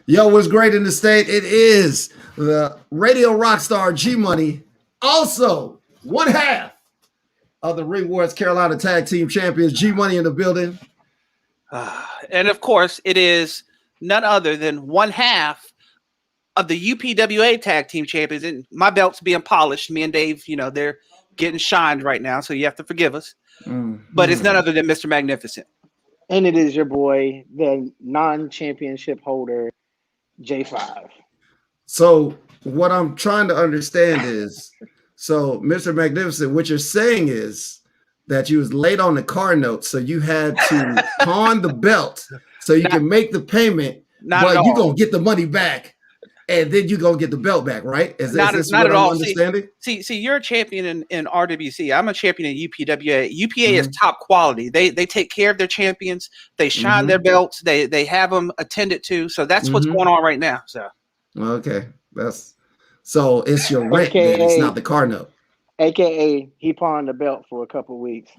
Yo, what's great in the state? It is the radio rock star G Money, also one half of the Ring Wars Carolina Tag Team Champions. G Money in the building. And of course, it is none other than one half of the UPWA Tag Team Champions. And my belt's being polished. Me and Dave, they're getting shined right now, so you have to forgive us. But it's none other than Mr. Magnificent. And it is your boy, the non-championship holder, J5. So what I'm trying to understand is, so Mr. Magnificent, what you're saying is that you was late on the car note, so you had to pawn the belt so you can make the payment, but you're going to get the money back. And then you're going to get the belt back, right? Is not this at what I'm all. understanding? See, you're a champion in RWC. I'm a champion in UPWA. UPA is top quality. They take care of their champions. They shine their belts. They have them attended to. So that's what's going on right now. So okay, so it's your rent. Then. It's not the car note. AKA he pawned the belt for a couple weeks.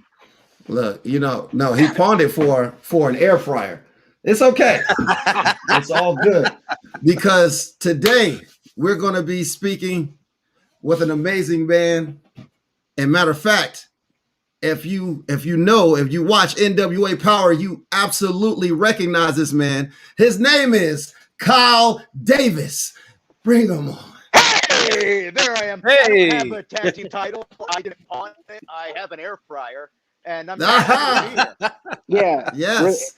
Look, no, he pawned it for an air fryer. It's okay. It's all good. Because today we're going to be speaking with an amazing man. And matter of fact, if you watch NWA Power, you absolutely recognize this man. His name is Kyle Davis. Bring him on. Hey, there I am. Hey. I don't have a tag team title. I didn't pawn it. I have an air fryer. And I'm happy to be here. Yeah. Yes.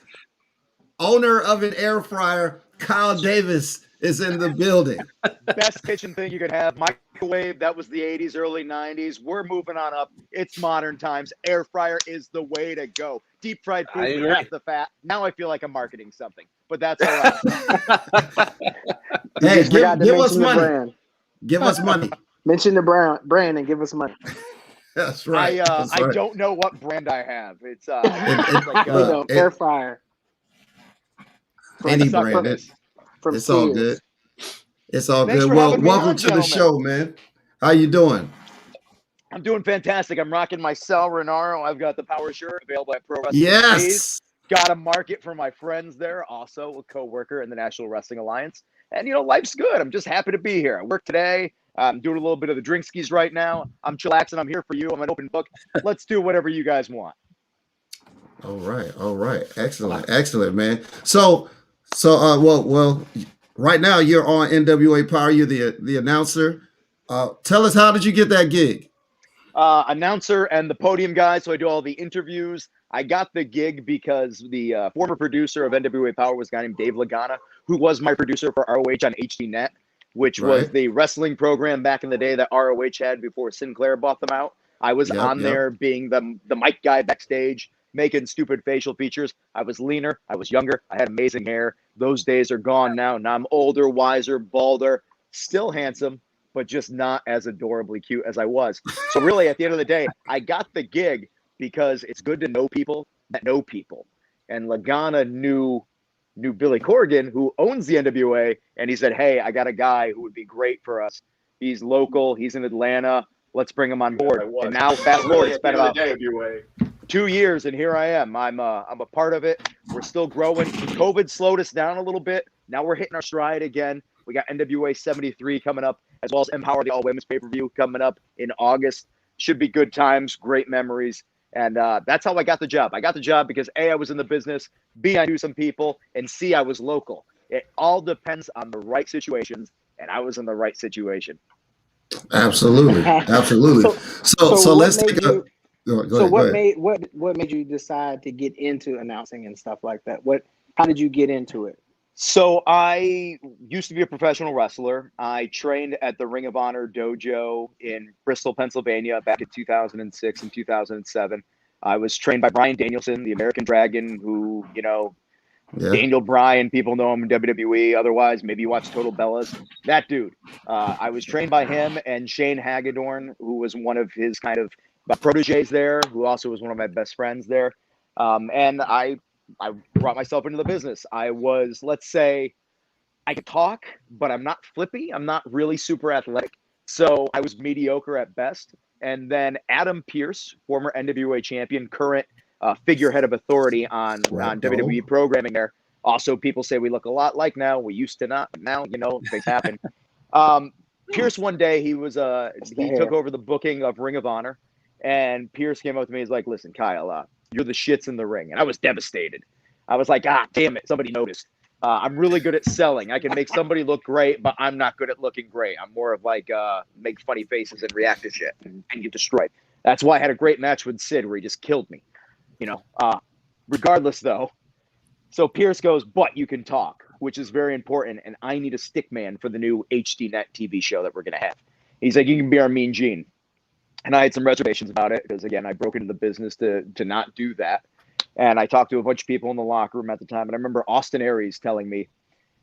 Owner of an air fryer, Kyle Davis is in the building. Best kitchen thing you could have. Microwave, that was the 80s, early 90s. We're moving on up. It's modern times. Air fryer is the way to go. Deep fried food with half the fat. Now I feel like I'm marketing something, but that's all right. Hey, give us money. Brand. Give us money. Mention the brand and give us money. That's right. I don't know what brand I have. It's air fryer. Any brand. It's all good. It's all good. Well, welcome to the show, man. How you doing? I'm doing fantastic. I'm rocking my Sal Renaro. I've got the power shirt available at Pro Wrestling. Yes. Got a market for my friends there, also a co-worker in the National Wrestling Alliance. And, life's good. I'm just happy to be here. I work today. I'm doing a little bit of the drink skis right now. I'm chillaxing. I'm here for you. I'm an open book. Let's do whatever you guys want. All right. Excellent, man. So, well, right now you're on NWA Power. You're the announcer. Tell us, how did you get that gig? Announcer and the podium guy. So I do all the interviews. I got the gig because the former producer of NWA Power was a guy named Dave Lagana, who was my producer for ROH on HDNet, which was the wrestling program back in the day that ROH had before Sinclair bought them out. I was on there being the mic guy backstage, making stupid facial features. I was leaner. I was younger. I had amazing hair. Those days are gone now. Now I'm older, wiser, balder, still handsome, but just not as adorably cute as I was. So really, at the end of the day, I got the gig because it's good to know people that know people. And Lagana knew Billy Corgan, who owns the NWA, and he said, hey, I got a guy who would be great for us. He's local. He's in Atlanta. Let's bring him on board. And now, fast forward, it's been about 2 years, and here I am. I'm a part of it. We're still growing. COVID slowed us down a little bit. Now we're hitting our stride again. We got NWA 73 coming up, as well as Empower, the all-women's pay-per-view coming up in August. Should be good times, great memories. And that's how I got the job. I got the job because A, I was in the business, B, I knew some people, and C, I was local. It all depends on the right situations, and I was in the right situation. Absolutely. So let's take a... What made you decide to get into announcing and stuff like that? How did you get into it? So I used to be a professional wrestler. I trained at the Ring of Honor dojo in Bristol, Pennsylvania back in 2006 and 2007. I was trained by Bryan Danielson, the American Dragon, who, Daniel Bryan, people know him in WWE. Otherwise, maybe you watch Total Bellas. That dude. I was trained by him and Shane Hagedorn, who was one of his kind of proteges there, who also was one of my best friends there. And I brought myself into the business. I was, let's say, I could talk, but I'm not flippy. I'm not really super athletic. So I was mediocre at best. And then Adam Pearce, former NWA champion, current figurehead of authority on WWE programming there, Also, people say we look a lot like now. We used to not, but now, things happen. Pierce, one day, he took over the booking of Ring of Honor, and Pierce came up to me. He's like, "Listen, Kyle, you're the shits in the ring." And I was devastated. I was like, damn it, somebody noticed. I'm really good at selling. I can make somebody look great, but I'm not good at looking great. I'm more of like make funny faces and react to shit and get destroyed. That's why I had a great match with Sid where he just killed me. Regardless, though. So Pierce goes, "But you can talk," which is very important. And I need a stick man for the new HDNet TV show that we're going to have. He's like, "You can be our Mean Gene." And I had some reservations about it because, again, I broke into the business to not do that. And I talked to a bunch of people in the locker room at the time. And I remember Austin Aries telling me,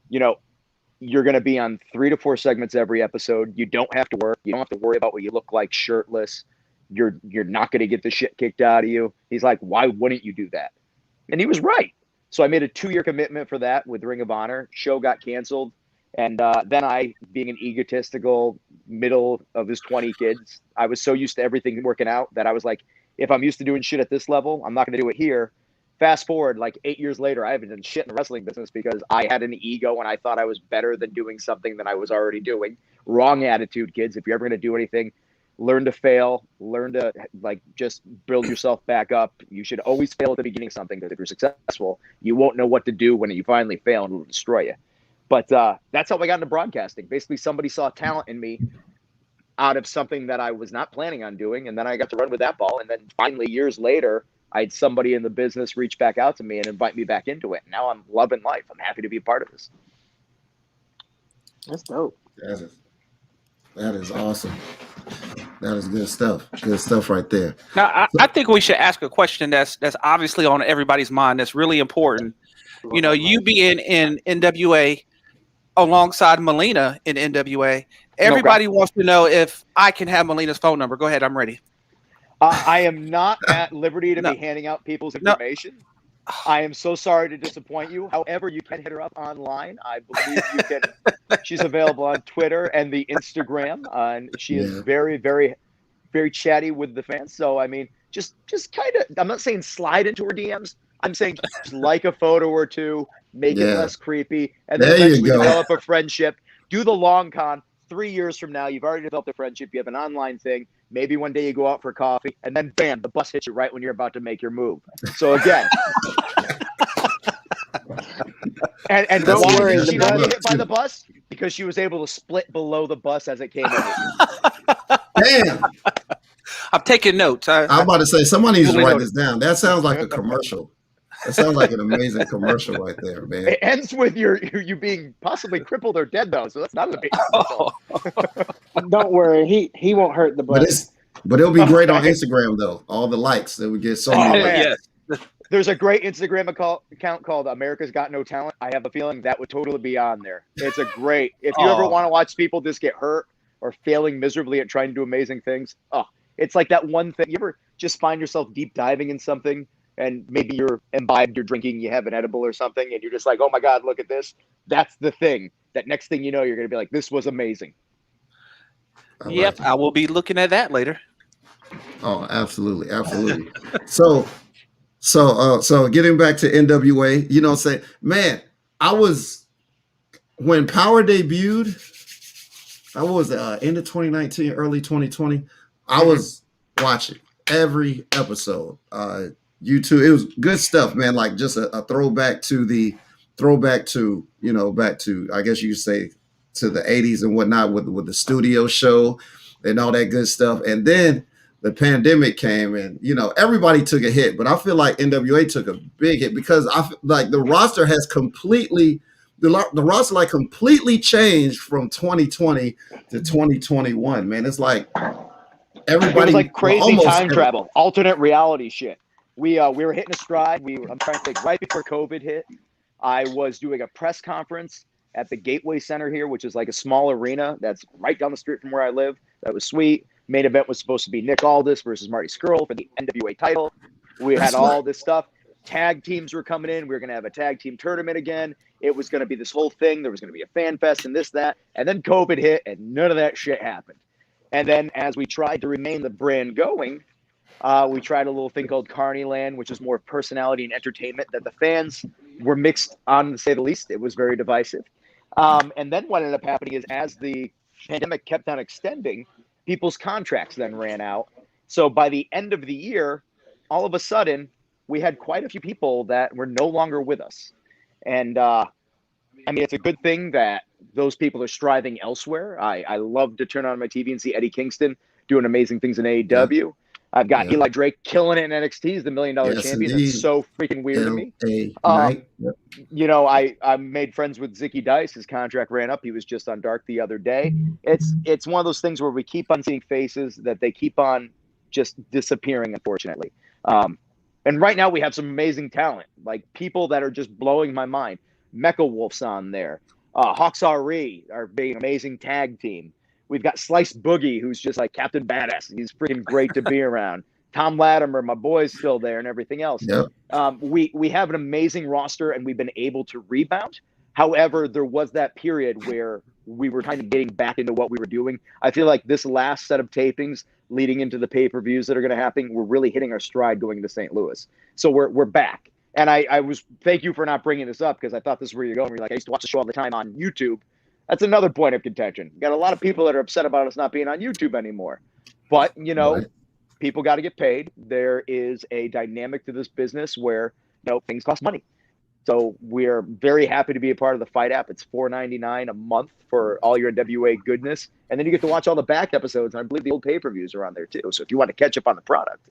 you're going to be on 3 to 4 segments every episode. You don't have to work. You don't have to worry about what you look like shirtless. You're not going to get the shit kicked out of you. He's like, "Why wouldn't you do that?" And he was right. So I made a 2-year commitment for that with Ring of Honor. Show got canceled. And then I, being an egotistical middle of his 20 kids, I was so used to everything working out that I was like, if I'm used to doing shit at this level, I'm not going to do it here. Fast forward, like 8 years later, I haven't done shit in the wrestling business because I had an ego and I thought I was better than doing something that I was already doing. Wrong attitude, kids. If you're ever going to do anything, learn to fail, learn to just build yourself back up. You should always fail at the beginning of something, because if you're successful, you won't know what to do when you finally fail, and it'll destroy you. But that's how I got into broadcasting. Basically, somebody saw talent in me out of something that I was not planning on doing, and then I got to run with that ball. And then finally, years later, I had somebody in the business reach back out to me and invite me back into it. Now I'm loving life. I'm happy to be a part of this. That's dope. That is awesome. That is good stuff. Good stuff right there. Now, I think we should ask a question that's obviously on everybody's mind. That's really important. You being in NWA alongside Melina in NWA, everybody wants to know if I can have Melina's phone number. Go ahead, I'm ready. I am not at liberty to be handing out people's information. I am so sorry to disappoint you. However, you can hit her up online. I believe you can. She's available on Twitter and the Instagram, and she is very, very, very chatty with the fans. So, I mean, just kind of, I'm not saying slide into her DMs. I'm saying just like a photo or two, make it less creepy, and then eventually develop a friendship. Do the long con. 3 years from now, you've already developed a friendship. You have an online thing. Maybe one day you go out for coffee, and then bam, the bus hits you right when you're about to make your move. So again, and Don't why worry, did she the not bus- get hit by the bus? Because she was able to split below the bus as it came in. Damn. I'm taking notes. I'm about to say, somebody needs to write noticed. this down. That sounds like a commercial. That sounds like an amazing commercial right there, man. It ends with you being possibly crippled or dead, though. So that's not a big commercial. Don't worry, he won't hurt the bus. But it'll be great on Instagram, though. All the likes that we get. So many likes. Yes. There's a great Instagram account called America's Got No Talent. I have a feeling that would totally be on there. It's a great. If you ever want to watch people just get hurt or failing miserably at trying to do amazing things, it's like that one thing. You ever just find yourself deep diving in something, and maybe you're imbibed, you're drinking, you have an edible or something, and you're just like, oh my God, look at this. That's the thing. That next thing you know, you're going to be like, this was amazing. Yep, I will be looking at that later. Oh, absolutely. Absolutely. So getting back to NWA, you know what I'm saying? Man, when Power debuted, I was end of 2019, early 2020. I was watching every episode. YouTube, it was good stuff, man. Like just a throwback to back to, I guess you could say, to the 80s and whatnot with the studio show and all that good stuff. And then the pandemic came and, everybody took a hit, but I feel like NWA took a big hit because I feel like the roster has completely changed from 2020 to 2021, man. It's like everybody, it was like crazy time travel. travel, alternate reality shit. We were hitting a stride. I'm trying to think, right before COVID hit, I was doing a press conference at the Gateway Center here, which is like a small arena that's right down the street from where I live. That was sweet. Main event was supposed to be Nick Aldis versus Marty Scurll for the NWA title. We had all this stuff. Tag teams were coming in. We were going to have a tag team tournament again. It was going to be this whole thing. There was going to be a fan fest and this, that. And then COVID hit and none of that shit happened. And then as we tried to remain the brand going, we tried a little thing called Carneyland, which is more personality and entertainment that the fans were mixed, on to say the least. It was very divisive. And then what ended up happening is, as the pandemic kept on extending, people's contracts then ran out. So by the end of the year, all of a sudden, we had quite a few people that were no longer with us. And I mean, it's a good thing that those people are striving elsewhere. I love to turn on my TV and see Eddie Kingston doing amazing things in AEW. I've got Eli Drake killing it in NXT. He's the $1 Million champion. indeed. It's so freaking weird to me. Knight. Yep. You know, I made friends with Zicky Dice. His contract ran up. He was just on Dark the other day. It's one of those things where we keep on seeing faces that they keep on just disappearing, unfortunately. And right now we have some amazing talent, like people that are just blowing my mind. Mecha Wolf's on there. Hawksaw Ree are being an amazing tag team. We've got Slice Boogie, who's just like Captain Badass. He's freaking great to be around. Tom Latimer, my boy's still there, and everything else. Yep. We have an amazing roster, and we've been able to rebound. However, there was that period where we were kind of getting back into what we were doing. I feel like this last set of tapings leading into the pay-per-views that are going to happen, we're really hitting our stride going into St. Louis. So we're back. And I was, thank you for not bringing this up, because I thought this is where you're going. You're like, I used to watch the show all the time on YouTube. That's another point of contention. You got a lot of people that are upset about us not being on YouTube anymore. But, you know, people got to get paid. There is a dynamic to this business where, you know, things cost money. So we're very happy to be a part of the Fight app. It's $4.99 a month for all your NWA goodness. And then you get to watch all the back episodes. And I believe the old pay-per-views are on there too. So if you want to catch up on the product,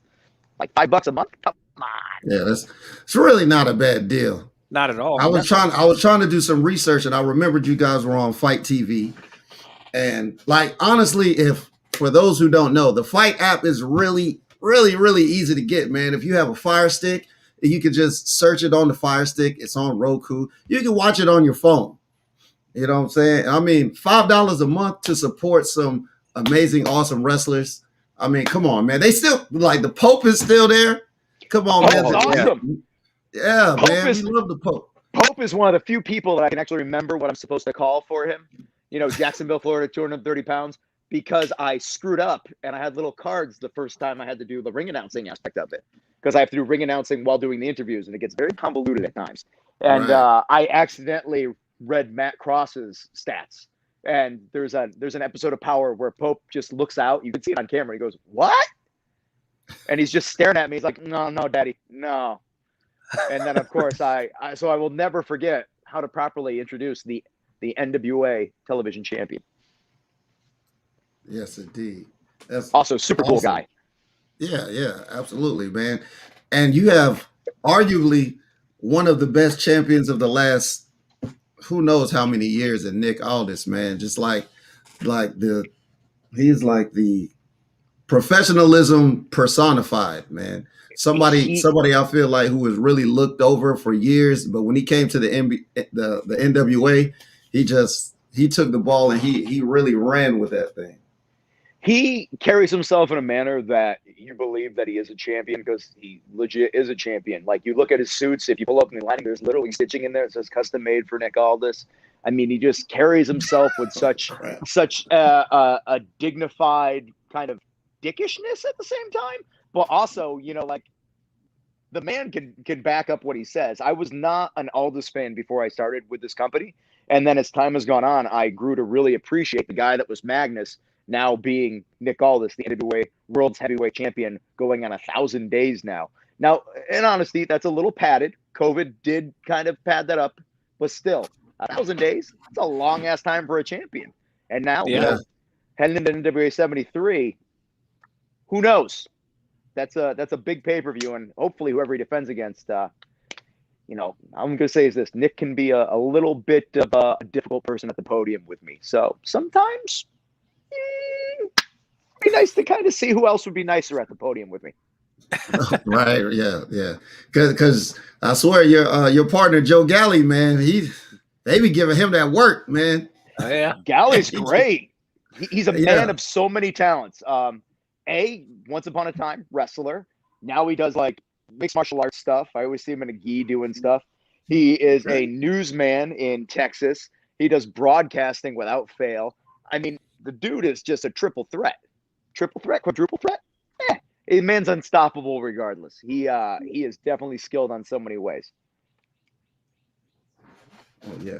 like $5 a month, come on. Yeah, it's really not a bad deal. Not at all. I was trying to do some research, and I remembered you guys were on Fight TV. And like, honestly, if for those who don't know, the Fight app is really, really, really easy to get, man. If you have a Fire Stick, you can just search it on the Fire Stick. It's on Roku. You can watch it on your phone. You know what I'm saying? I mean, $5 a month to support some amazing, awesome wrestlers. I mean, come on, man. They still, like, the Pope is still there. Come on, man. Awesome. Yeah, Pope man. is, We love the Pope. Pope is one of the few people that I can actually remember what I'm supposed to call for him. You know, Jacksonville, Florida, 230 pounds, because I screwed up and I had little cards the first time I had to do the ring announcing aspect of it, because I have to do ring announcing while doing the interviews, and it gets very convoluted at times. And I accidentally read Matt Cross's stats. And there's an episode of Power where Pope just looks out. You can see it on camera. He goes, "What?" And he's just staring at me. He's like, no, daddy, no. And then, of course, I will never forget how to properly introduce the NWA television champion. Yes, indeed. That's also super cool guy. Yeah, absolutely, man. And you have arguably one of the best champions of the last who knows how many years in Nick Aldis, man. Just he's like the professionalism personified, man. Somebody I feel like who was really looked over for years, but when he came to the NWA, he took the ball and he really ran with that thing. He carries himself in a manner that you believe that he is a champion, because he legit is a champion. Like, you look at his suits, if you pull up in the lining, there's literally stitching in there. It says custom made for Nick Aldis. I mean, he just carries himself with such a dignified kind of dickishness at the same time, but also, you know, like, the man can back up what he says. I was not an Aldis fan before I started with this company, and then as time has gone on, I grew to really appreciate the guy that was Magnus now being Nick Aldis, the NWA World's Heavyweight Champion, going on 1,000 days now. Now, in honesty, that's a little padded. COVID did kind of pad that up, but still, 1,000 days, it's a long ass time for a champion. And now, you know, heading into NWA 73, who knows? That's a big pay-per-view, and hopefully whoever he defends against, you know, I'm going to say is this: Nick can be a little bit of a difficult person at the podium with me. So sometimes it'd be nice to kind of see who else would be nicer at the podium with me. Right? Yeah. Because I swear your partner Joe Galley, man, they be giving him that work, man. Oh, yeah, Galley's great. He's a man of so many talents. Once upon a time wrestler. Now he does like mixed martial arts stuff. I always see him in a gi doing stuff. He is a newsman in Texas. He does broadcasting without fail. I mean, the dude is just a triple threat, quadruple threat. A man's unstoppable regardless. He is definitely skilled on so many ways. Oh yeah.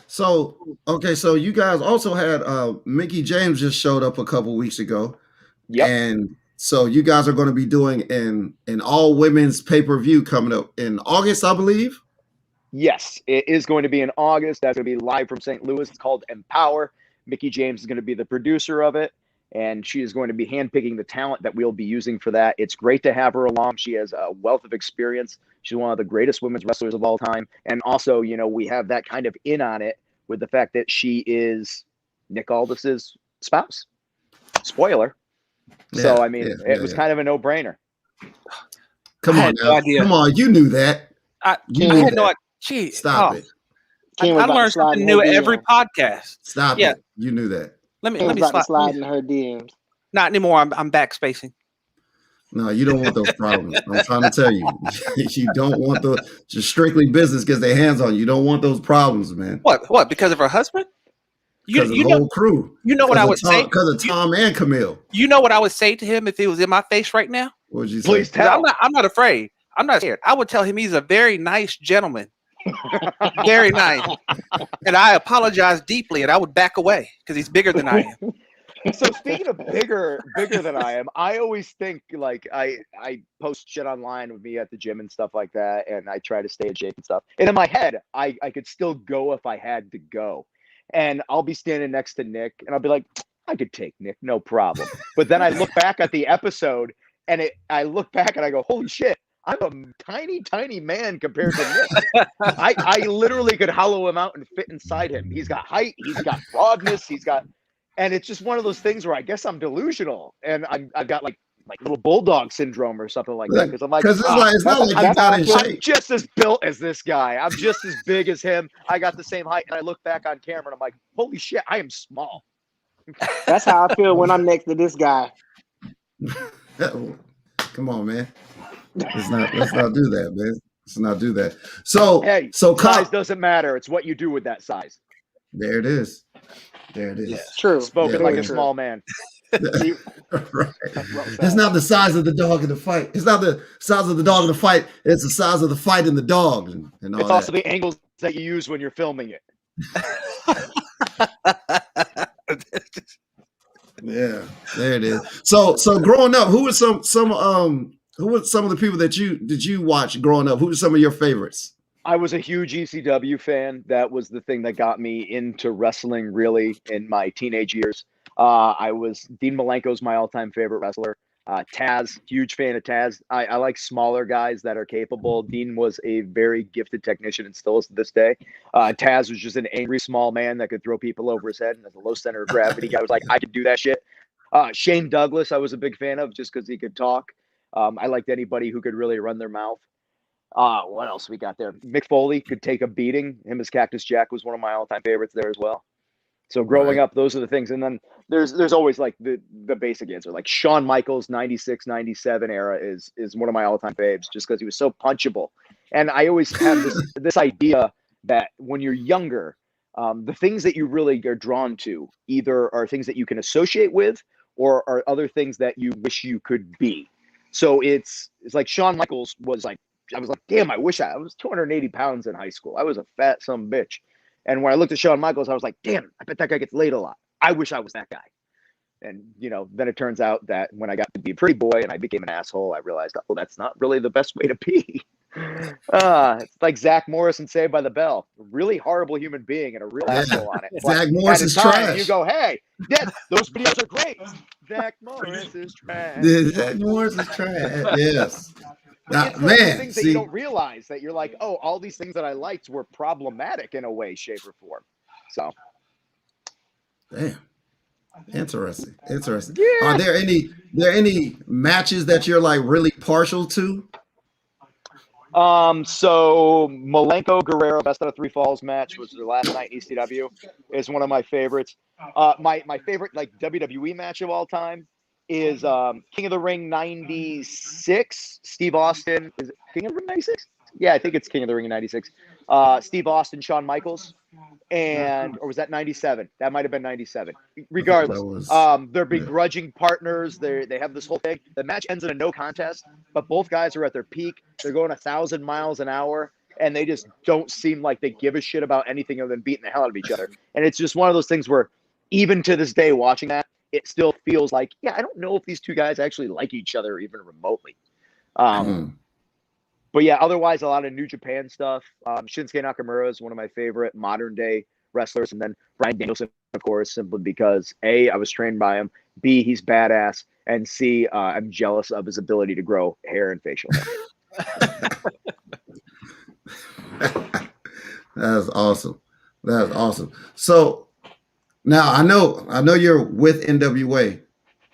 So okay, so you guys also had Mickey James just showed up a couple weeks ago, Yep. and so you guys are going to be doing an all women's pay per view coming up in August, I believe. Yes, it is going to be in August. That's going to be live from St. Louis. It's called Empower. Mickey James is going to be the producer of it, and she is going to be handpicking the talent that we'll be using for that. It's great to have her along. She has a wealth of experience. She's one of the greatest women's wrestlers of all time. And also, you know, we have that kind of in on it with the fact that she is Nick Aldis's spouse. Spoiler. So, I mean, it was kind of a no-brainer. Come on no now. idea. Come on, you knew that. I You had no that. idea. Gee, Stop it. I Ken was about to learned slide something in new her at every DMs. podcast. Stop Yeah. it. You knew that. Let me Ken was about to slide slide. in her DMs. Not anymore. I'm backspacing. No, you don't want those problems. I'm trying to tell you. You don't want the just strictly business gets their hands on you. You don't want those problems, man. What? Because of her husband? Because of the know whole crew. you know what I would say? Because of Tom and Camille. You know what I would say to him if he was in my face right now? What would you say? Please 'Cause tell. I'm not afraid. I'm not scared. I would tell him he's a very nice gentleman. Very nice. And I apologize deeply, and I would back away because he's bigger than I am. So speaking of bigger than I am, I always think like I post shit online with me at the gym and stuff like that, and I try to stay in shape and stuff. And in my head, I could still go if I had to go. And I'll be standing next to Nick, and I'll be like, I could take Nick, no problem. But then I look back at the episode, and I look back and I go, holy shit, I'm a tiny man compared to Nick. I literally could hollow him out and fit inside him. He's got height, he's got broadness, and it's just one of those things where I guess I'm delusional, and I've got like little bulldog syndrome or something like that. Because I'm like, it's not like you got in I'm shape. just as built as this guy. I'm just as big as him. I got the same height, and I look back on camera and I'm like, holy shit, I am small. That's how I feel when I'm next to this guy. Come on, man. Let's not do that, man. Let's not do that. So Hey, so size doesn't matter. It's what you do with that size. there it is. There it is. Yeah. True. Spoken Yeah, like yeah. a small man. Right. It's not the size of the dog in the fight. It's not the size of the dog in the fight. It's the size of the fight in the dog and all It's that. also the angles that you use when you're filming it. Yeah, there it is. So growing up, who were some of the people that you watch growing up? Who were some of your favorites? I was a huge ECW fan. That was the thing that got me into wrestling really in my teenage years. Dean Malenko's my all-time favorite wrestler. Taz, huge fan of Taz. I like smaller guys that are capable. Dean was a very gifted technician and still is to this day. Taz was just an angry small man that could throw people over his head and has a low center of gravity. Guy was like, I could do that shit. Shane Douglas, I was a big fan of just because he could talk. I liked anybody who could really run their mouth. What else we got there? Mick Foley could take a beating. Him as Cactus Jack was one of my all-time favorites there as well. So growing up, those are the things. And then there's always like the basic answer. Like Shawn Michaels 96, 97 era is one of my all-time faves just because he was so punchable. And I always have this idea that when you're younger, the things that you really are drawn to either are things that you can associate with or are other things that you wish you could be. So it's like Shawn Michaels was like, I was like, damn, I wish I was 280 pounds in high school. I was a fat son of a bitch. And when I looked at Shawn Michaels, I was like, damn, I bet that guy gets laid a lot. I wish I was that guy. And, then it turns out that when I got to be a pretty boy and I became an asshole, I realized, oh, that's not really the best way to be. It's like Zach Morris in Saved by the Bell. A really horrible human being and a real asshole on it. Zach Morris is trash. You go, hey, those videos are great. Zach Morris is trash. Zach Morris is trash. Yes. It's one of those things that you don't realize that you're like, oh, all these things that I liked were problematic in a way, shape, or form. So, damn, interesting. Yeah. Are there any matches that you're like really partial to? So Malenko Guerrero best out of 3 falls match was the last night in ECW. Is one of my favorites. My favorite like WWE match of all time is King of the Ring 96. Steve Austin. Is it King of the Ring 96? Yeah, I think it's King of the Ring 96. Steve Austin, Shawn Michaels, or was that 97? That might have been 97. Regardless, they're begrudging partners. They have this whole thing. The match ends in a no contest, but both guys are at their peak. They're going 1,000 miles an hour, and they just don't seem like they give a shit about anything other than beating the hell out of each other. And it's just one of those things where even to this day watching that, it still feels like, yeah, I don't know if these two guys actually like each other even remotely. But yeah, otherwise a lot of New Japan stuff. Shinsuke Nakamura is one of my favorite modern day wrestlers, and then Bryan Danielson, of course, simply because A, I was trained by him, B, he's badass, and C, I'm jealous of his ability to grow hair and facial hair. That's awesome. That's awesome. So now I know you're with NWA.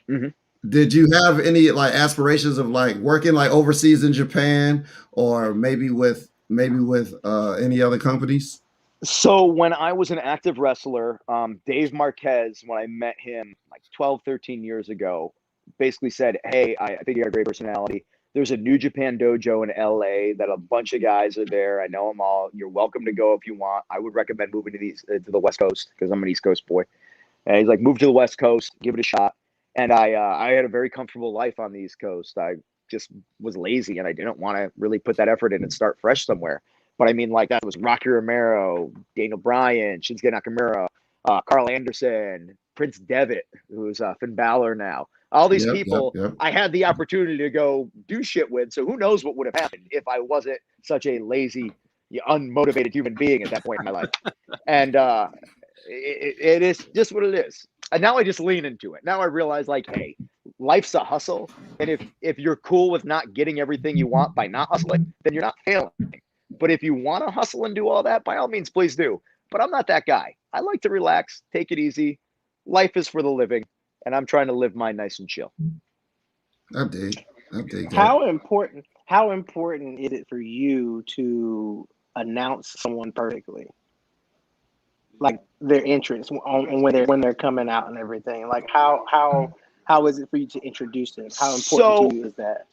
Mm-hmm. Did you have any like aspirations of like working like overseas in Japan or maybe with any other companies? So when I was an active wrestler, Dave Marquez, when I met him like 12, 13 years ago, basically said, hey, I think you got a great personality. There's a New Japan dojo in LA that a bunch of guys are there. I know them all. You're welcome to go if you want. I would recommend moving to the West Coast because I'm an East Coast boy. And he's like, move to the West Coast, give it a shot. And I had a very comfortable life on the East Coast. I just was lazy and I didn't want to really put that effort in and start fresh somewhere. But I mean, like that was Rocky Romero, Daniel Bryan, Shinsuke Nakamura, Carl Anderson, Prince Devitt, who's Finn Balor now. All these people I had the opportunity to go do shit with. So who knows what would have happened if I wasn't such a lazy, unmotivated human being at that point in my life. And it is just what it is. And now I just lean into it. Now I realize, like, hey, life's a hustle. And if you're cool with not getting everything you want by not hustling, then you're not failing. But if you want to hustle and do all that, by all means, please do. But I'm not that guy. I like to relax, take it easy. Life is for the living, and I'm trying to live mine nice and chill. I dig that. How important is it for you to announce someone perfectly? Like their entrance on when they're coming out and everything. Like how is it for you to introduce them? How important to you is that?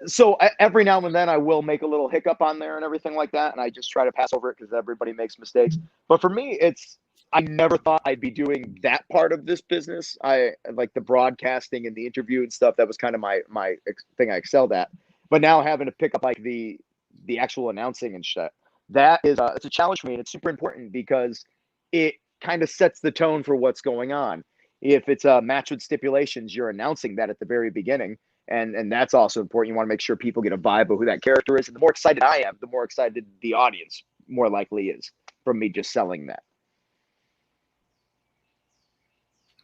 So every now and then I will make a little hiccup on there and everything like that, and I just try to pass over it because everybody makes mistakes. But for me, I never thought I'd be doing that part of this business. I like the broadcasting and the interview and stuff. That was kind of my thing I excelled at. But now having to pick up like the actual announcing and shit, that is it's a challenge for me, and it's super important because it kind of sets the tone for what's going on. If it's a match with stipulations, you're announcing that at the very beginning. And that's also important. You want to make sure people get a vibe of who that character is. And the more excited I am, the more excited the audience more likely is from me just selling that.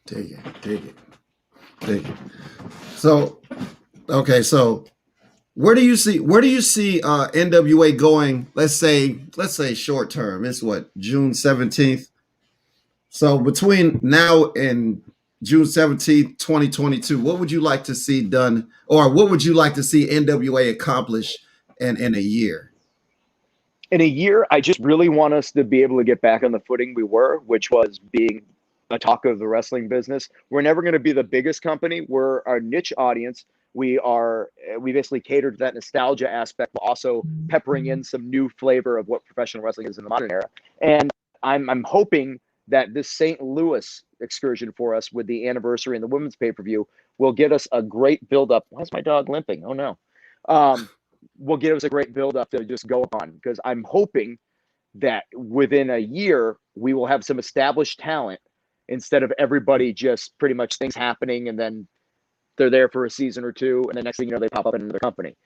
Take it. So, okay. So where do you see NWA going? Let's say short term. It's what, June 17th. So between now and June 17th, 2022, what would you like to see done, or what would you like to see NWA accomplish in a year? In a year, I just really want us to be able to get back on the footing we were, which was being a talk of the wrestling business. We're never going to be the biggest company. We're our niche audience. We basically cater to that nostalgia aspect, but also peppering in some new flavor of what professional wrestling is in the modern era. And I'm hoping that this St. Louis excursion for us with the anniversary and the women's pay-per-view will get us a great build-up. Why is my dog limping? Oh, no. Will give us a great build-up to just go on, because I'm hoping that within a year, we will have some established talent instead of everybody just pretty much things happening and then they're there for a season or two, and the next thing you know, they pop up in another company,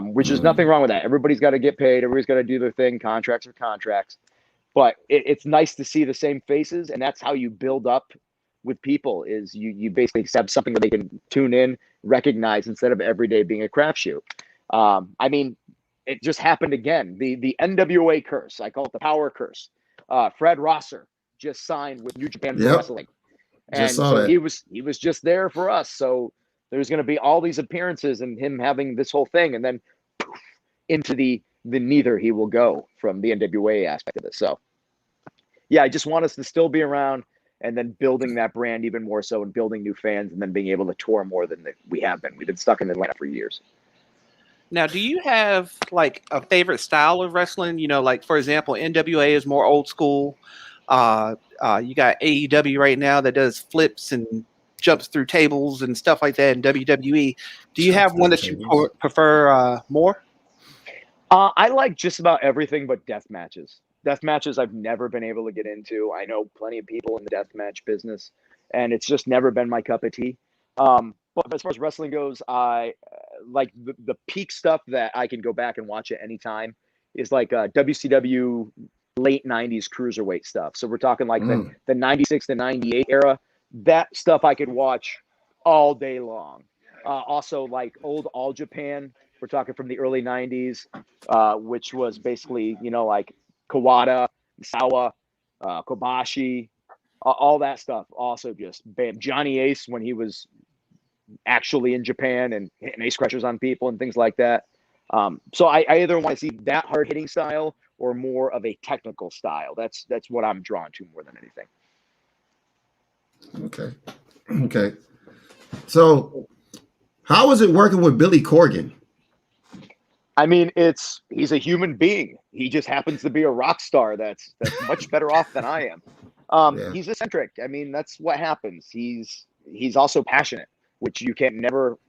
which is nothing wrong with that. Everybody's got to get paid. Everybody's got to do their thing. Contracts are contracts. But it's nice to see the same faces, and that's how you build up with people. Is you basically have something that they can tune in, recognize, instead of every day being a crapshoot. I mean, it just happened again. The NWA curse, I call it the power curse. Fred Rosser just signed with New Japan Pro Wrestling, and so he was just there for us. So there's going to be all these appearances and him having this whole thing, and then poof, into the neither he will go from the NWA aspect of it. So yeah, I just want us to still be around, and then building that brand even more so, and building new fans, and then being able to tour more than we have been. We've been stuck in Atlanta for years. Now, do you have like a favorite style of wrestling? You know, like for example, NWA is more old school. You got AEW right now that does flips and jumps through tables and stuff like that. And WWE, do you have one that you prefer more? I like just about everything but death matches. Death matches I've never been able to get into. I know plenty of people in the death match business, and it's just never been my cup of tea. But as far as wrestling goes, I like the peak stuff that I can go back and watch at any time is like WCW late 90s cruiserweight stuff. So we're talking like the 96 to 98 era. That stuff I could watch all day long. Also like old All Japan. We're talking from the early 90s, which was basically, like Kawada, Sawa, Kobashi, all that stuff. Also just bam. Johnny Ace when he was actually in Japan and hitting ace crushers on people and things like that. So I either want to see that hard hitting style or more of a technical style. That's what I'm drawn to more than anything. Okay. So how is it working with Billy Corgan? I mean, he's a human being. He just happens to be a rock star that's much better off than I am. He's eccentric. I mean, that's what happens. He's also passionate, which you can never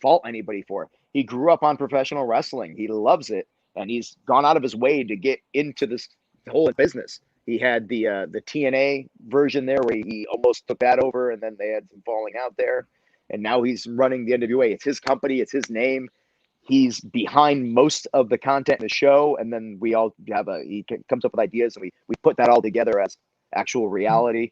fault anybody for. He grew up on professional wrestling. He loves it, and he's gone out of his way to get into this whole business. He had the TNA version there where he almost took that over, and then they had some falling out there. And now he's running the NWA. It's his company. It's his name. He's behind most of the content in the show, and then we all have he comes up with ideas, and we put that all together as actual reality.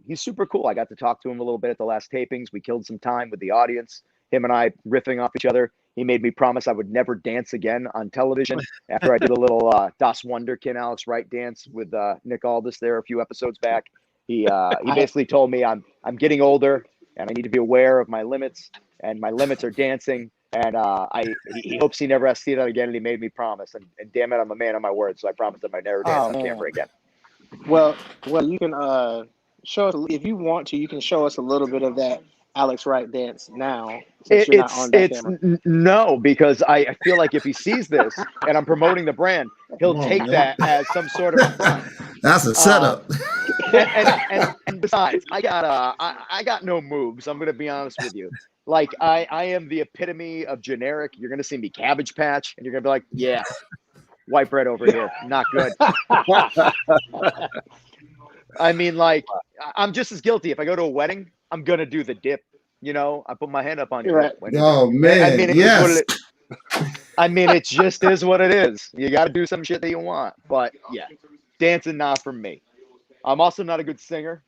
He's super cool. I got to talk to him a little bit at the last tapings. We killed some time with the audience, him and I riffing off each other. He made me promise I would never dance again on television after I did a little Das Wunderkind Alex Wright dance with Nick Aldis there a few episodes back. He basically told me I'm getting older and I need to be aware of my limits, and my limits are dancing. And he hopes he never has to see that again, and he made me promise. And damn it, I'm a man of my word, so I promised him I'd never dance on camera again. Well, you can show us if you want to. You can show us a little bit of that Alex Wright dance now. Since you're not on that camera. No, because I feel like if he sees this and I'm promoting the brand, he'll take that as some sort of front. That's a setup. And besides, I got no moves. I'm gonna be honest with you. Like I am the epitome of generic. You're gonna see me Cabbage Patch, and you're gonna be like, yeah, white bread over here, not good. I mean, like, I'm just as guilty. If I go to a wedding, I'm gonna do the dip. I put my hand up on you. Right. Oh man, I mean, yes. It just is what it is. You got to do some shit that you want. But yeah, dancing not for me. I'm also not a good singer.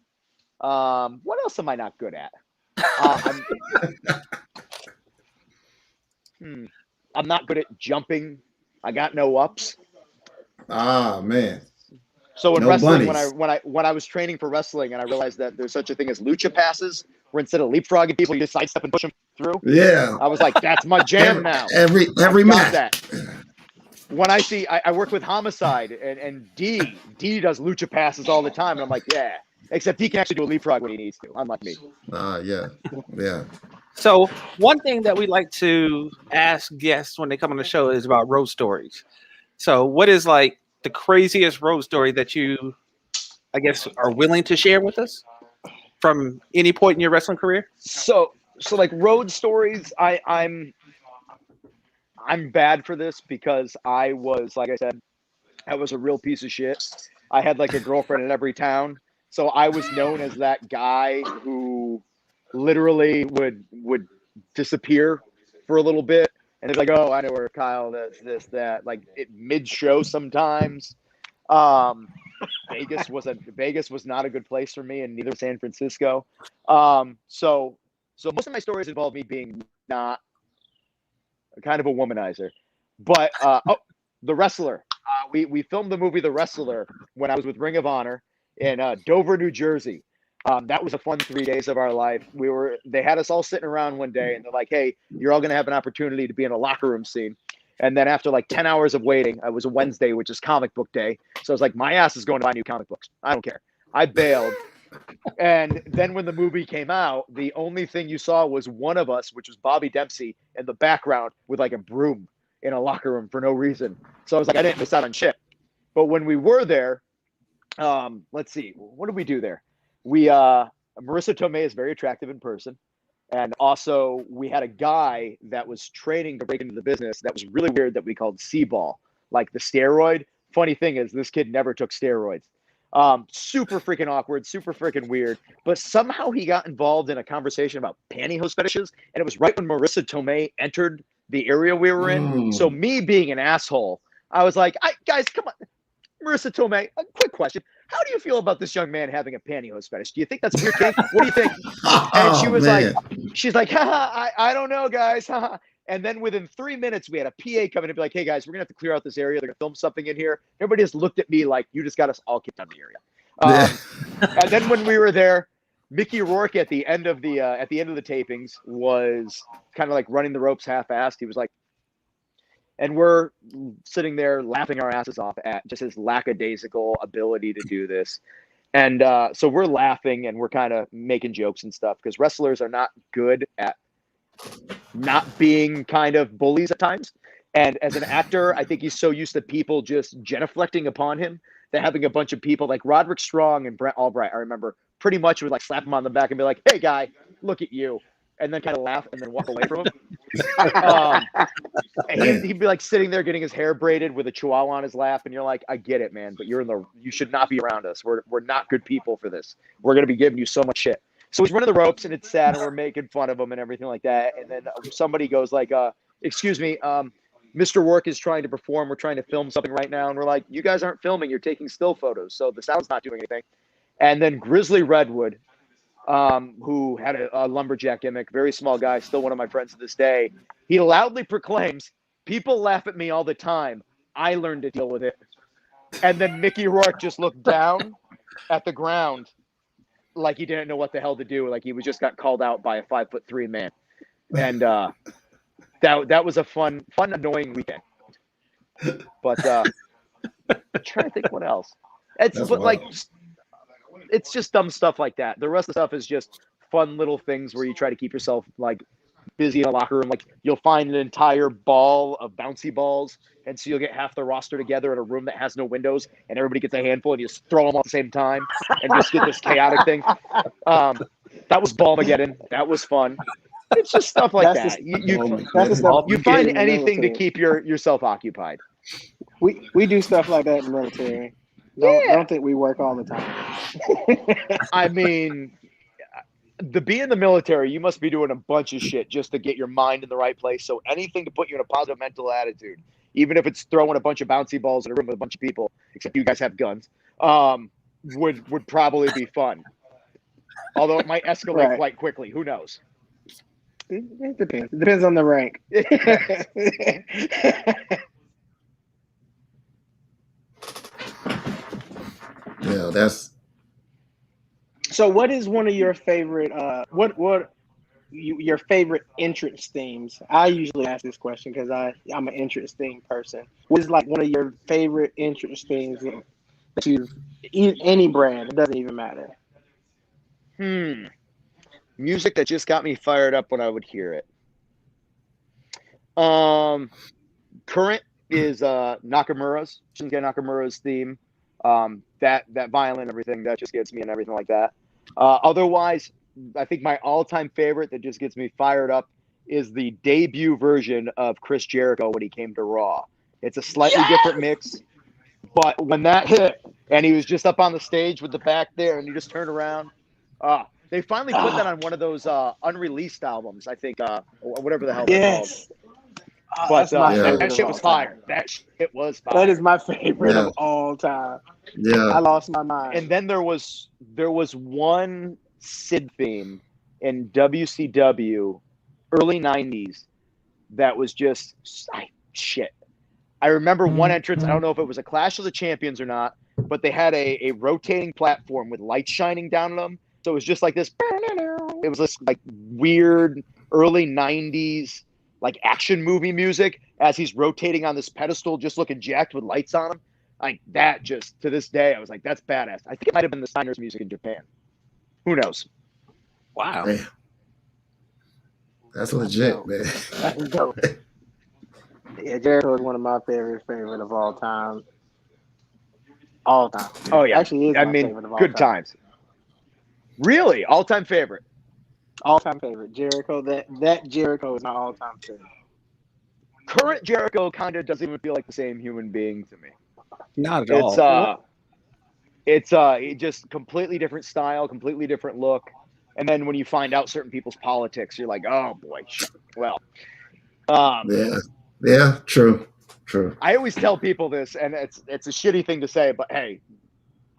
What else am I not good at? I'm not good at jumping. I got no ups. Ah man. So in wrestling, when I was training for wrestling, and I realized that there's such a thing as lucha passes, where instead of leapfrogging people, you just sidestep and push them through. Yeah. I was like, that's my jam now. Every match. That. When I see, I work with Homicide, and D does lucha passes all the time, and I'm like, yeah. Except he can actually do a leapfrog when he needs to, unlike me. Yeah. So one thing that we like to ask guests when they come on the show is about road stories. So what is like the craziest road story that you, I guess, are willing to share with us from any point in your wrestling career? So like road stories, I'm bad for this because I was, like I said, I was a real piece of shit. I had like a girlfriend in every town. So I was known as that guy who literally would disappear for a little bit. And it's like, oh, I know where Kyle does this, that, like mid-show sometimes. Vegas was not a good place for me, and neither San Francisco. So most of my stories involve me being not kind of a womanizer. But The Wrestler. We filmed the movie The Wrestler when I was with Ring of Honor in Dover, New Jersey. That was a fun 3 days of our life. They had us all sitting around one day, and they're like, hey, you're all going to have an opportunity to be in a locker room scene. And then after like 10 hours of waiting, it was a Wednesday, which is comic book day. So I was like, my ass is going to buy new comic books. I don't care. I bailed. And then when the movie came out, the only thing you saw was one of us, which was Bobby Dempsey, in the background with like a broom in a locker room for no reason. So I was like, I didn't miss out on shit. But when we were there, let's see, what did we do there? Marissa Tomei is very attractive in person. And also, we had a guy that was training to break into the business that was really weird that we called C-ball, like the steroid. Funny thing is, this kid never took steroids. Super freaking awkward, super freaking weird. But somehow he got involved in a conversation about pantyhose fetishes, and it was right when Marissa Tomei entered the area we were in. So me being an asshole, I was like, guys, come on. Marissa Tomei, a quick question. How do you feel about this young man having a pantyhose fetish? Do you think that's a weird thing? What do you think? And she was like, I don't know, guys. And then within 3 minutes, we had a PA come in and be like, hey, guys, we're going to have to clear out this area. They're going to film something in here. Everybody just looked at me like, you just got us all kicked out of the area. And then when we were there, Mickey Rourke at the end of the tapings was kind of like running the ropes half-assed. He was like, and we're sitting there laughing our asses off at just his lackadaisical ability to do this. And so we're laughing and we're kind of making jokes and stuff because wrestlers are not good at not being kind of bullies at times. And as an actor, I think he's so used to people just genuflecting upon him that having a bunch of people like Roderick Strong and Brent Albright, I remember pretty much would like slap him on the back and be like, hey, guy, look at you. And then kind of laugh and then walk away from him. He'd be like sitting there getting his hair braided with a chihuahua on his lap. And you're like, I get it, man, but you should not be around us. We're not good people for this. We're going to be giving you so much shit. So he's running the ropes and it's sad and we're making fun of him and everything like that. And then somebody goes like, excuse me, Mr. Rourke is trying to perform. We're trying to film something right now. And we're like, you guys aren't filming. You're taking still photos. So the sound's not doing anything. And then Grizzly Redwood, who had a lumberjack gimmick, very small guy, still one of my friends to this day. He loudly proclaims, people laugh at me all the time. I learned to deal with it. And then Mickey Rourke just looked down at the ground like he didn't know what the hell to do. Like he was just got called out by a 5'3" man. And that was a fun, annoying weekend. But I'm trying to think what else. It's just dumb stuff like that. The rest of the stuff is just fun little things where you try to keep yourself like busy in a locker room. Like you'll find an entire ball of bouncy balls, and so you'll get half the roster together in a room that has no windows, and everybody gets a handful, and you just throw them all at the same time, and just get this chaotic thing. That was Ballmageddon. That was fun. It's just stuff like that. You find anything to keep yourself occupied. We do stuff like that in the military. Don't think we work all the time. I mean, to be in the military, you must be doing a bunch of shit just to get your mind in the right place. So anything to put you in a positive mental attitude, even if it's throwing a bunch of bouncy balls in a room with a bunch of people, except you guys have guns, would probably be fun. Although it might escalate quite quickly. Who knows? It depends. It depends on the rank. Yeah, that's. So, what is one of your favorite? Your favorite entrance themes? I usually ask this question because I'm an entrance theme person. What is like one of your favorite entrance themes that you any brand? It doesn't even matter. Music that just got me fired up when I would hear it. Current is Nakamura's Shinsuke Nakamura's theme. That violin, everything that just gets me and everything like that. Otherwise, I think my all-time favorite that just gets me fired up is the debut version of Chris Jericho when he came to Raw. It's a slightly different mix, but when that hit and he was just up on the stage with the back there and you just turned around, they finally put that on one of those unreleased albums, I think, whatever the hell they're called. But that shit was fire. That shit was fire. That is my favorite of all time. Yeah, I lost my mind. And then there was one Sid theme in WCW early 90s that was just shit. I remember one entrance. I don't know if it was a Clash of the Champions or not, but they had a rotating platform with lights shining down on them. So it was just like this. It was this like weird early 90s like action movie music as he's rotating on this pedestal, just looking jacked with lights on him. Like that, just to this day, I was like, that's badass. I think it might have been the Steiner's music in Japan. Who knows? Wow. Man. That's legit, man. That's dope. Yeah, Jericho is one of my favorite of all time. All time. Oh yeah. Actually, is my favorite of all good time. Times. Really? All-time favorite? All-time favorite. Jericho. That Jericho is my all-time favorite. Current Jericho kind of doesn't even feel like the same human being to me. Not at It's all. just completely different style, completely different look. And then when you find out certain people's politics, you're like, oh boy. Well, Yeah, true. I always tell people this, and it's a shitty thing to say, but hey,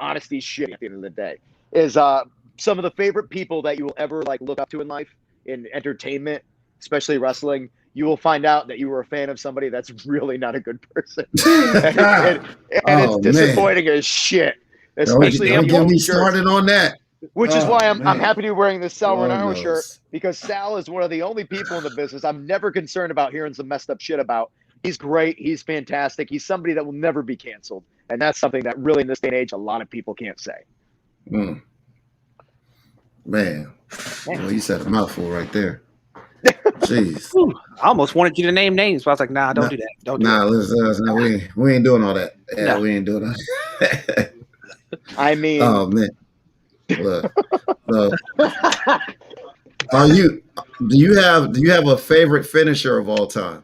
honesty's shitty at the end of the day. Is some of the favorite people that you will ever like look up to in life, in entertainment, especially wrestling, you will find out that you were a fan of somebody that's really not a good person. and it's disappointing as shit. Especially don't in get me shirts. started on that. Which is why I'm happy to be wearing this Sal Lord Renaro knows. shirt, because Sal is one of the only people in the business I'm never concerned about hearing some messed up shit about. He's great. He's fantastic. He's somebody that will never be canceled. And that's something that really in this day and age, a lot of people can't say. Man. Well, you said a mouthful right there. Jeez. I almost wanted you to name names, but I was like, nah, don't do that. Don't do that. Listen, we ain't doing all that. Yeah, No. we ain't doing that. I mean, oh man. Look. Do you have a favorite finisher of all time?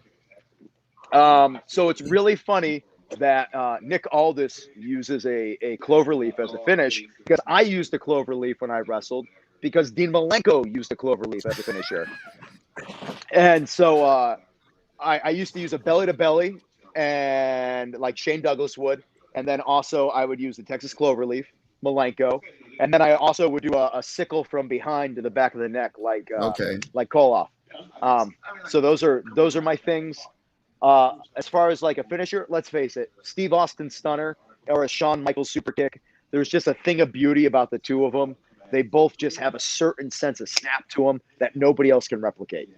So it's really funny that Nick Aldis uses a cloverleaf as a finish, because I used a cloverleaf when I wrestled, because Dean Malenko used a cloverleaf as a finisher. And so I used to use a belly to belly, and like Shane Douglas would, and then also I would use the Texas cloverleaf, Malenko, and then I also would do a sickle from behind to the back of the neck, like Koloff. So those are my things. As far as like a finisher, let's face it, Steve Austin stunner or a Shawn Michaels super kick, there's just a thing of beauty about the two of them. They both just have a certain sense of snap to them that nobody else can replicate.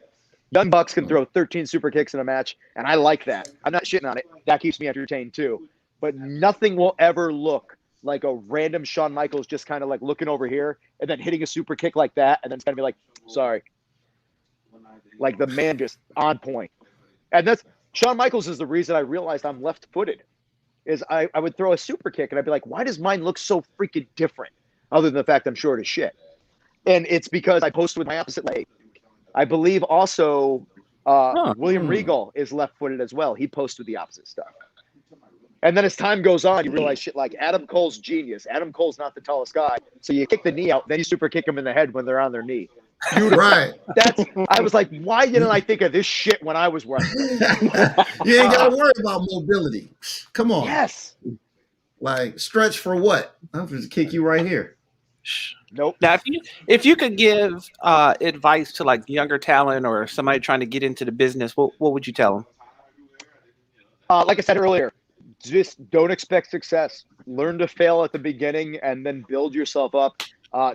Young Bucks can throw 13 super kicks in a match, and I like that. I'm not shitting on it. That keeps me entertained too. But nothing will ever look like a random Shawn Michaels just kind of like looking over here and then hitting a super kick like that, and then it's going to be like, sorry. Like the man just on point. And that's Shawn Michaels is the reason I realized I'm left-footed. Is I would throw a super kick, and I'd be like, why does mine look so freaking different? Other than the fact I'm short as shit. And it's because I post with my opposite leg. I believe also William Regal is left-footed as well. He posts with the opposite stuff. And then as time goes on, you realize shit like Adam Cole's genius. Adam Cole's not the tallest guy. So you kick the knee out, then you super kick them in the head when they're on their knee. Beautiful. Right. I was like, why didn't I think of this shit when I was wrestling? You ain't got to worry about mobility. Come on. Yes. Like, stretch for what? I'm just kick you right here. Nope. Now, if you could give advice to like younger talent or somebody trying to get into the business, what would you tell them? Like I said earlier, just don't expect success. Learn to fail at the beginning and then build yourself up.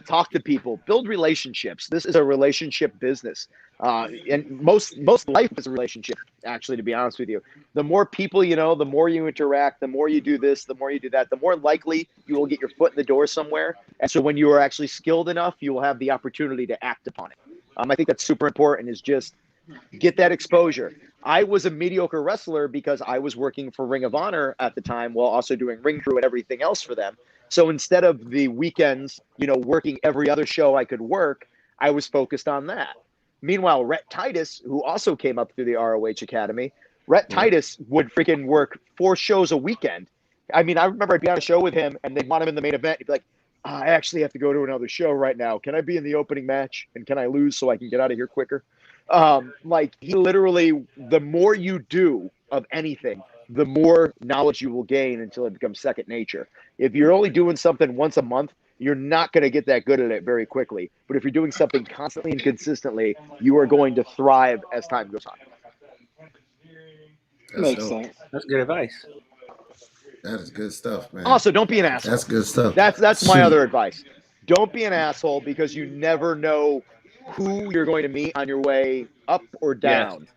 Talk to people, build relationships. This is a relationship business. And most life is a relationship, actually, to be honest with you. The more people you know, the more you interact, the more you do this, the more you do that, the more likely you will get your foot in the door somewhere. And so when you are actually skilled enough, you will have the opportunity to act upon it. I think that's super important, is just get that exposure. I was a mediocre wrestler because I was working for Ring of Honor at the time while also doing ring crew and everything else for them. So instead of the weekends, working every other show I could work, I was focused on that. Meanwhile, Rhett Titus, who also came up through the ROH Academy, Titus would freaking work 4 shows a weekend. I mean, I remember I'd be on a show with him and they'd want him in the main event. He'd be like, I actually have to go to another show right now. Can I be in the opening match? And can I lose so I can get out of here quicker? Like, he literally, the more you do of anything, the more knowledge you will gain until it becomes second nature. If you're only doing something once a month, you're not going to get that good at it very quickly. But if you're doing something constantly and consistently, you are going to thrive as time goes on. Makes sense. That's good advice. That is good stuff, man. Also, don't be an asshole. That's good stuff. That's my other advice. Don't be an asshole, because you never know who you're going to meet on your way up or down. Yes.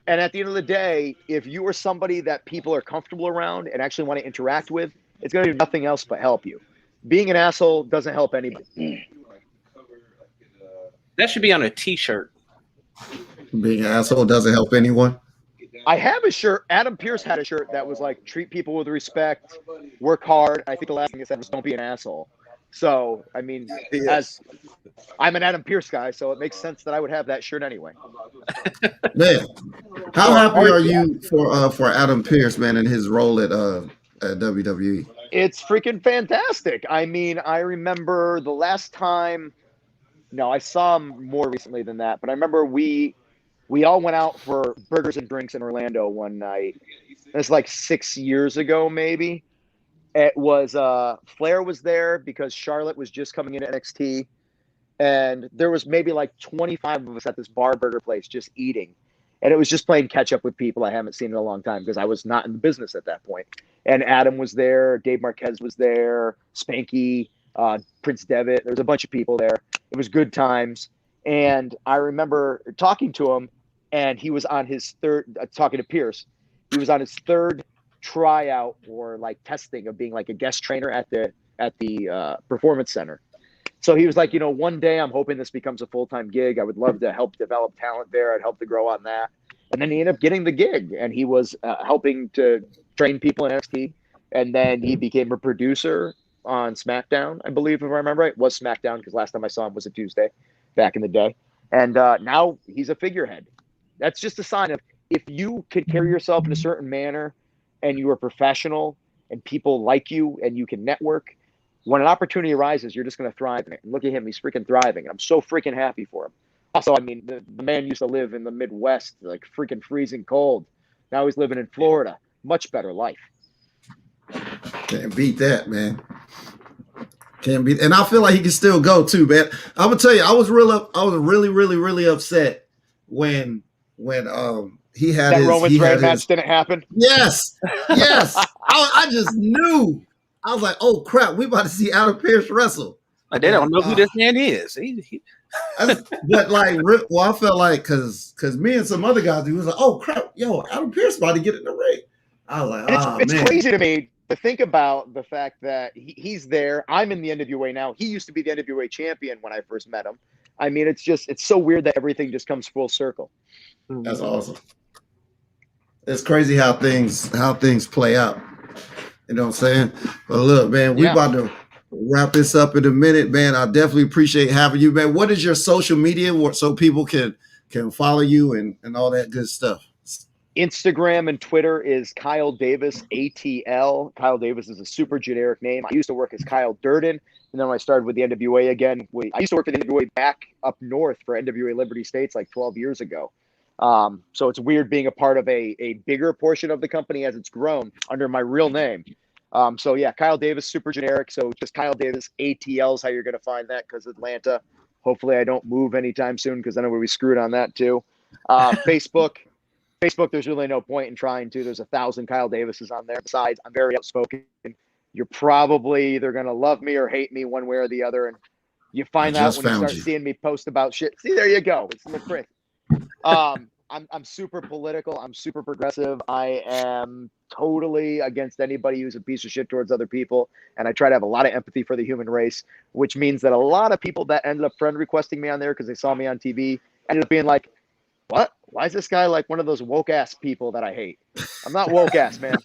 And at the end of the day, if you are somebody that people are comfortable around and actually want to interact with, it's going to do nothing else but help you. Being an asshole doesn't help anybody. That should be on a T-shirt. Being an asshole doesn't help anyone. I have a shirt. Adam Pearce had a shirt that was like, treat people with respect, work hard. I think the last thing it said was, don't be an asshole. So, I mean, as I'm an Adam Pearce guy, so it makes sense that I would have that shirt anyway. Man, how happy are you for Adam Pearce, man, and his role at WWE? It's freaking fantastic. I mean, I remember the last time. No, I saw him more recently than that, but I remember we all went out for burgers and drinks in Orlando one night. It's like 6 years ago, maybe. It was Flair was there because Charlotte was just coming into NXT, and there was maybe like 25 of us at this bar burger place just eating, and it was just playing catch up with people I haven't seen in a long time because I was not in the business at that point. And Adam was there, Dave Marquez was there, Spanky, Prince Devitt. There was a bunch of people there. It was good times, and I remember talking to him, and he was on his third. Talking to Pierce, he was on his third tryout or like testing of being like a guest trainer at the performance center. So he was like, one day I'm hoping this becomes a full-time gig. I would love to help develop talent there. I'd help to grow on that. And then he ended up getting the gig, and he was helping to train people in NXT. And then he became a producer on SmackDown, I believe, if I remember right. It was SmackDown because last time I saw him was a Tuesday back in the day. And now he's a figurehead. That's just a sign of if you can carry yourself in a certain manner and you are professional and people like you and you can network, when an opportunity arises, you're just going to thrive in it. And look at him. He's freaking thriving. I'm so freaking happy for him. Also, I mean, the man used to live in the Midwest, like freaking freezing cold. Now he's living in Florida. Much better life. Can't beat that, man. Can't beat, and I feel like he can still go too, man. I'm gonna tell you, I was really upset when he had that Roman Reigns match didn't happen. Yes. I just knew. I was like, oh crap, we about to see Adam Pearce wrestle. Like, they don't know who this man is. But like, well, I felt like because me and some other guys, he was like, oh crap, yo, Adam Pearce about to get in the ring. I was like, it's crazy to me to think about the fact that he's there. I'm in the NWA now. He used to be the NWA champion when I first met him. I mean, it's so weird that everything just comes full circle. That's awesome. It's crazy how things play out. You know what I'm saying? But look, man, we about to wrap this up in a minute, man. I definitely appreciate having you, man. What is your social media so people can follow you and all that good stuff? Instagram and Twitter is Kyle Davis ATL. Kyle Davis is a super generic name. I used to work as Kyle Durden, and then when I started with the NWA again, I used to work for the NWA back up north for NWA Liberty States like 12 years ago. So it's weird being a part of a bigger portion of the company as it's grown under my real name. So yeah, Kyle Davis, super generic. So just Kyle Davis ATL is how you're going to find that because Atlanta. Hopefully I don't move anytime soon because then we'll be screwed on that too. Facebook, there's really no point in trying to. There's 1,000 Kyle Davises on there. Besides, I'm very outspoken. You're probably either going to love me or hate me one way or the other. And you find out when you start seeing me post about shit. See, there you go. It's in the print. I'm super political. I'm super progressive. I am totally against anybody who's a piece of shit towards other people. And I try to have a lot of empathy for the human race, which means that a lot of people that ended up friend requesting me on there because they saw me on TV ended up being like, what? Why is this guy like one of those woke ass people that I hate? I'm not woke ass, man.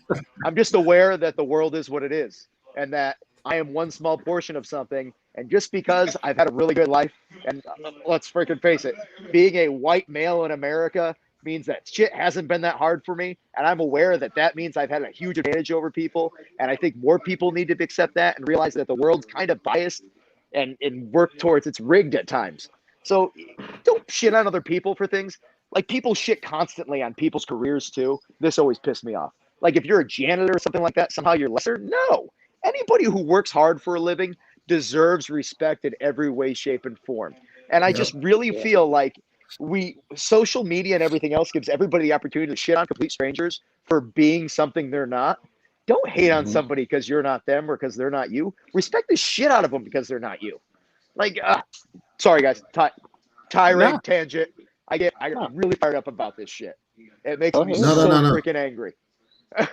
I'm just aware that the world is what it is and that I am one small portion of something. And just because I've had a really good life, and let's freaking face it, being a white male in America means that shit hasn't been that hard for me. And I'm aware that that means I've had a huge advantage over people. And I think more people need to accept that and realize that the world's kind of biased and work towards it's rigged at times. So don't shit on other people for things. Like people shit constantly on people's careers too. This always pissed me off. Like if you're a janitor or something like that, somehow you're lesser. No, anybody who works hard for a living deserves respect in every way, shape, and form. And I just really feel like social media and everything else gives everybody the opportunity to shit on complete strangers for being something they're not. Don't hate on somebody because you're not them or because they're not you. Respect the shit out of them because they're not you. Like, sorry guys, tirade tangent. I get really fired up about this shit. It makes me so freaking angry.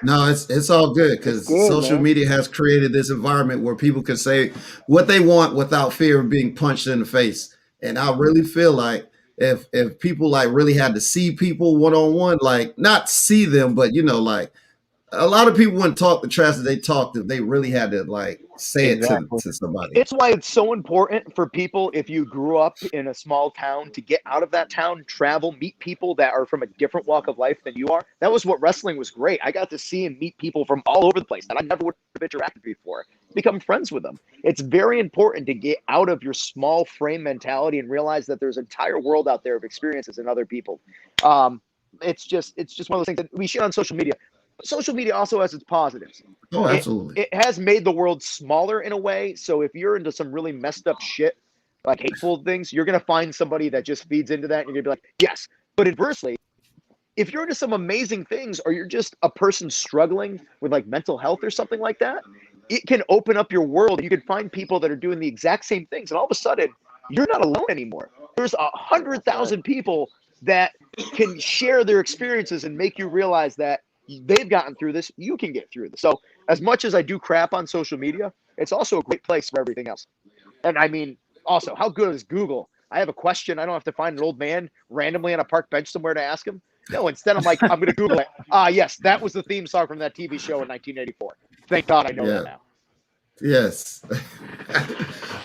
No, it's all good because social media has created this environment where people can say what they want without fear of being punched in the face. And I really feel like if people like really had to see people one-on-one, like not see them, but like a lot of people wouldn't talk the trash that they talked if they really had to like say Exactly. it to somebody. It's why it's so important for people, if you grew up in a small town, to get out of that town, travel, meet people that are from a different walk of life than you are. That was what wrestling was great. I got to see and meet people from all over the place that I never would have interacted before, become friends with them. It's very important to get out of your small frame mentality and realize that there's an entire world out there of experiences and other people. It's just one of those things that we share on social media. Social media also has its positives. Oh, absolutely. It has made the world smaller in a way. So if you're into some really messed up shit, like hateful things, you're going to find somebody that just feeds into that. And you're going to be like, yes. But inversely, if you're into some amazing things, or you're just a person struggling with like mental health or something like that, it can open up your world. You can find people that are doing the exact same things. And all of a sudden, you're not alone anymore. There's 100,000 people that can share their experiences and make you realize that they've gotten through this, you can get through this. So as much as I do crap on social media, it's also a great place for everything else. And I mean, also, how good is Google? I have a question. I don't have to find an old man randomly on a park bench somewhere to ask him. No, instead I'm like, I'm going to Google it. Yes, that was the theme song from that TV show in 1984. Thank God I know that now. Yes.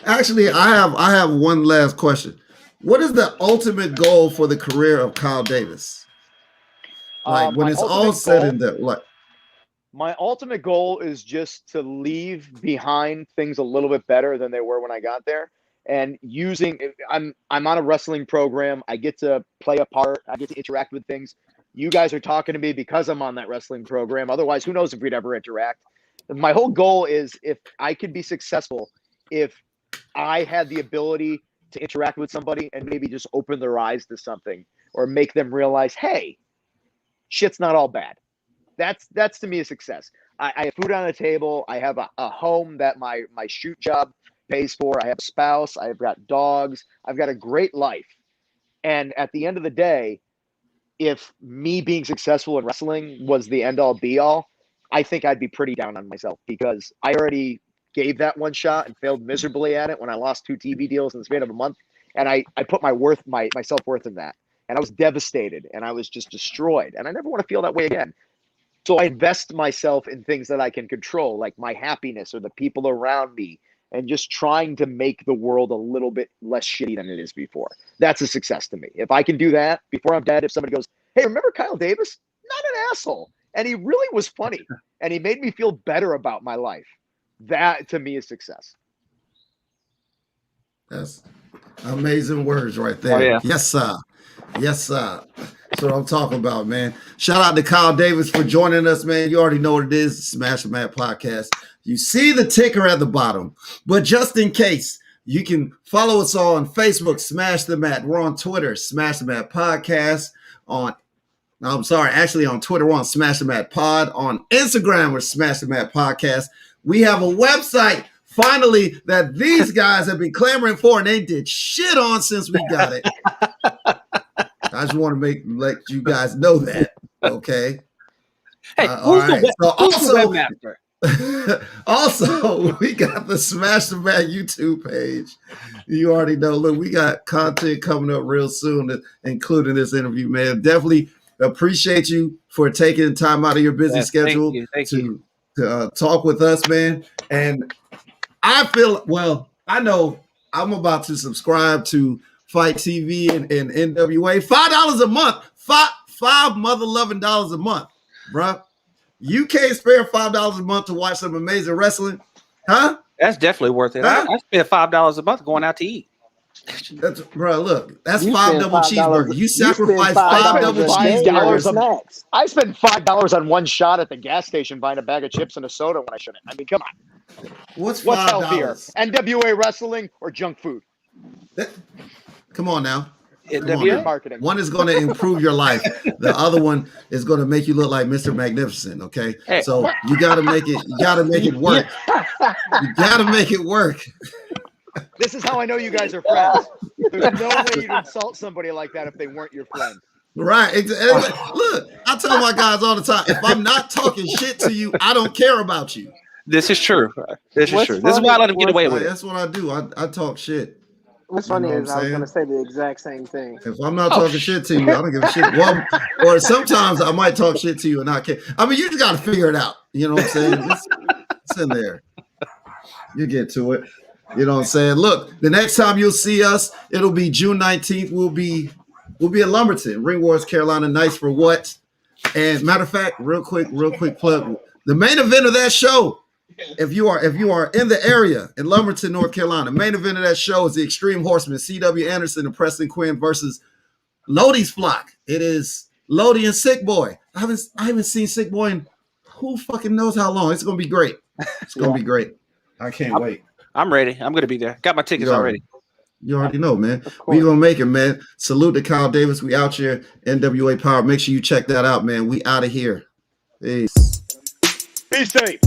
Actually, I have one last question. What is the ultimate goal for the career of Kyle Davis? Like when it's all said and done, like my ultimate goal is just to leave behind things a little bit better than they were when I got there. And I'm on a wrestling program. I get to play a part. I get to interact with things. You guys are talking to me because I'm on that wrestling program. Otherwise, who knows if we'd ever interact. My whole goal is, if I could be successful, if I had the ability to interact with somebody and maybe just open their eyes to something, or make them realize, hey, shit's not all bad. That's to me a success. I have food on the table. I have a home that my shoot job pays for. I have a spouse. I've got dogs. I've got a great life. And at the end of the day, if me being successful in wrestling was the end all be all, I think I'd be pretty down on myself, because I already gave that one shot and failed miserably at it when I lost 2 TV deals in the span of a month. And I put my self-worth in that. And I was devastated, and I was just destroyed. And I never want to feel that way again. So I invest myself in things that I can control, like my happiness or the people around me, and just trying to make the world a little bit less shitty than it is before. That's a success to me. If I can do that before I'm dead, if somebody goes, hey, remember Kyle Davis? Not an asshole. And he really was funny. And he made me feel better about my life. That to me is success. That's amazing words right there. Oh, yeah. Yes, sir. Yes, sir. That's what I'm talking about, man. Shout out to Kyle Davis for joining us, man. You already know what it is, Smash the Mat Podcast. You see the ticker at the bottom, but just in case, you can follow us on Facebook, Smash the Mat. We're on Twitter, Smash the Mat Podcast. On Twitter, we're on Smash the Mat Pod. On Instagram, we're Smash the Mat Podcast. We have a website, finally, that these guys have been clamoring for, and they did shit on since we got it. I just want to let you guys know that, okay? Hey, who's the webmaster? Also, we got the Smash the Mat YouTube page. You already know. Look, we got content coming up real soon, including this interview, man. Definitely appreciate you for taking the time out of your busy schedule to talk with us, man. And I know I'm about to subscribe to Fight TV and NWA. $5 a month. Five mother-loving dollars a month, bruh. You can't spare $5 a month to watch some amazing wrestling, huh? That's definitely worth it. Huh? I spend $5 a month going out to eat. Bro, look, that's You 5 spend double $5 cheeseburgers. You sacrifice $5 5 double a day cheeseburgers. on snacks. I spend $5 on one shot at the gas station buying a bag of chips and a soda when I shouldn't. I mean, come on. What's What's healthier, $5? NWA wrestling or junk food? Come on now. NWA marketing. One is going to improve your life. The other one is going to make you look like Mr. Magnificent. Okay, hey. So you got to make it. You got to make it work. You got to make it work. This is how I know you guys are friends. There's no way you'd insult somebody like that if they weren't your friend. Right. Look, I tell my guys all the time, if I'm not talking shit to you, I don't care about you. This is true. This is What's true. This is funny- why I let him get away with it. That's what I do. I talk shit. What's You know funny what I'm is I was saying? going to say the exact same thing. If I'm not Oh, talking shit to you, I don't give a shit. Well, or sometimes I might talk shit to you and I can't. I mean, you just got to figure it out. You know what I'm saying? It's in there. You get to it. You know what I'm saying? Look, the next time you'll see us, it'll be June 19th. We'll be in Lumberton, Ring Wars, Carolina. Nice for what? And matter of fact, real quick plug. The main event of that show, if you are in the area in Lumberton, North Carolina, main event of that show is the Extreme Horsemen, C.W. Anderson and Preston Quinn versus Lodi's Flock. It is Lodi and Sick Boy. I haven't seen Sick Boy in who fucking knows how long. It's gonna be great. It's gonna be great. I can't wait. I'm ready. I'm going to be there. Got my tickets already. You already know, man. Of course. We gonna make it, man. Salute to Kyle Davis. We out here. NWA Power. Make sure you check that out, man. We out of here. Peace. Be safe.